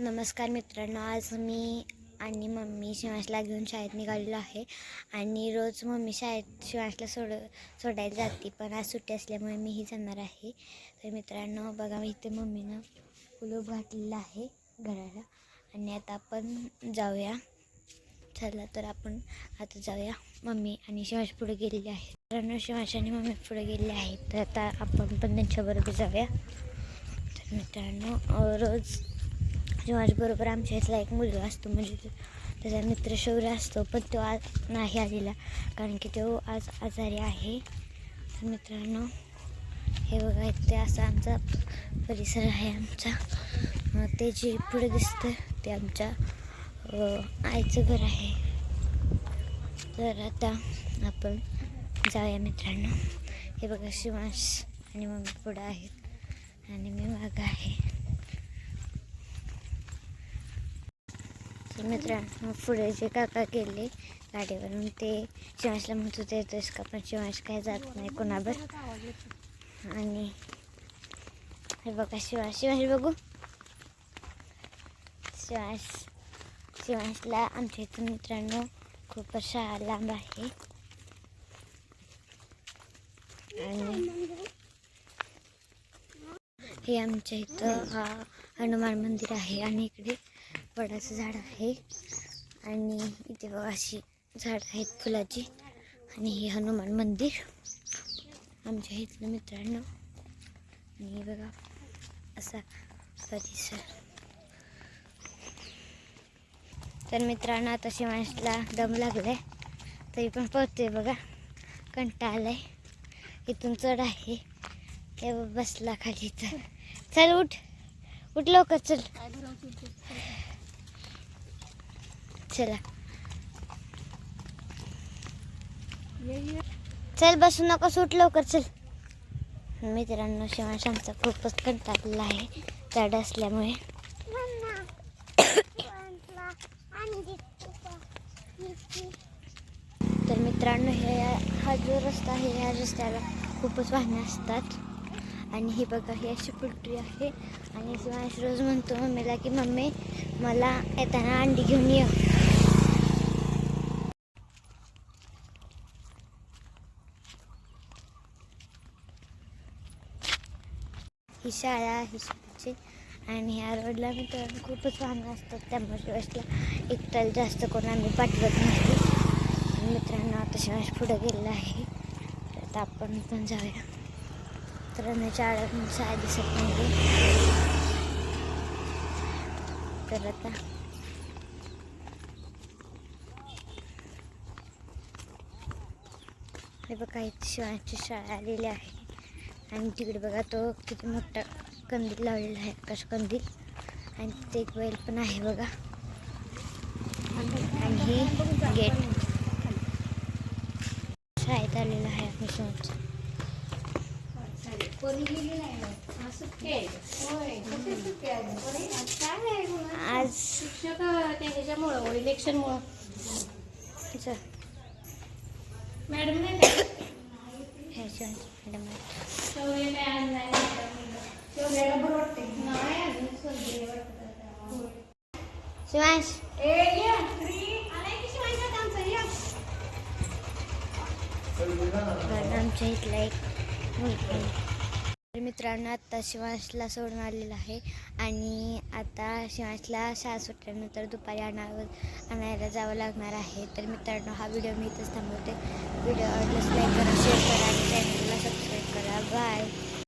नमस्कार मित्रांनो, आज मी आणि मम्मी शिवांशला घेऊन शाळेत निघालेलो आहे. आणि रोज मम्मी शाळेत शिवांशला सोडायला जाते, पण आज सुट्टी असल्यामुळे मीही जाणार आहे. तर मित्रांनो बघा, मी इथे मम्मीनं कुलूप घातलेलं आहे घराला. आणि आता आपण जाऊया. चला तर आपण आता जाऊया. मम्मी आणि शिवांश पुढे गेलेले आहेत. मित्रांनो, शिवांश आणि मम्मी पुढे गेलेले आहेत, तर आता आपण पण त्यांच्याबरोबर जाऊया. तर मित्रांनो, रोज शिवांशबरोबर आमच्या इथला एक मुलगा असतो, म्हणजे त्याचा मित्र शौर्य असतो, पण तो आज नाही आलेला कारण की तो आज आजारी आहे. तर मित्रांनो, हे बघा, इथे असा आमचा परिसर आहे. आमचा ते जे पुढे दिसतं ते आमच्या आईचं घर आहे. तर आता आपण जाऊया मित्रांनो. हे बघा, शिवांश आणि मम्मी पुढं आहेत आणि मी मागं आहे. मित्रांनो, पुढे जे काका गेले गाडीवरून, ते शिवांशला म्हणत होते येतोस का, पण शिवांश काय जात नाही कोणावर. आणि हे बघा, शिवांश बघू, शिवांशला आमच्या इथून मित्रांनो खूपच शाळा लांब आहे. आणि हे आमच्या इथं हा हनुमान मंदिर आहे आणि इकडे वडाचं झाड आहे. आणि इथे बघा अशी झाड आहेत फुलाची. आणि हे हनुमान मंदिर आमच्या इथलं मित्रांनो. आणि बघा असा परिसर. तर मित्रांनो, आता शिवांशला दम लागलाय तरी पण पळतोय बघा, कंटाळा आलाय. इथून चढ आहे, हे बसला खाली. तर चल, उठ लवकर, चल. चला चल, बसू नको, सुट लवकर, चल. मित्रांनो, शिवांश आमचा खूपच कंटाळलेला आहे चढ असल्यामुळे. तर मित्रांनो, हा जो रस्ता आहे, ह्या रस्त्याला खूपच वाहने असतात. आणि ही बघा, ही अशी पोल्ट्री आहे. आणि शिवांश रोज म्हणतो मम्मीला की मम्मी, मला येताना अंडी घेऊन ये. ही शाळा आहे शिवांशची. आणि ह्या रोडला मित्रांनो खूपच वाहनं असतात, त्यामुळे शिवांशला एकट्याला जास्त कोण आम्ही पाठवत नाही. मित्रांनो, आता शिवांश पुढे गेलेला आहे, तर आता आपण पण जाऊया. तर शाळा दिसत नाही. तर आता हे बघा, इथे शिवांशची शाळा आलेली आहे. आणि तिकडे बघा, तो किती मोठा कंदील लावलेला आहे, आकाश कंदील. आणि तिथे एक बैल पण आहे बघा. आणि हे गेट शाळेत आलेलं आहे आम्ही शिवांश. आज शिक्षक त्याच्यामुळं इलेक्शनमुळं मॅडम नाही शिवांश आमच्या इथला एक मुलगा. मित्रांनो, आता शिवांशला सोडून आलेला आहे. आणि आता शिवांशला शाळा सुटल्यानंतर दुपारी आणायला जावं लागणार आहे. तर मित्रांनो, हा व्हिडिओ मी इथंच थांबवते. व्हिडिओ आवडल्यास लाईक करा, शेअर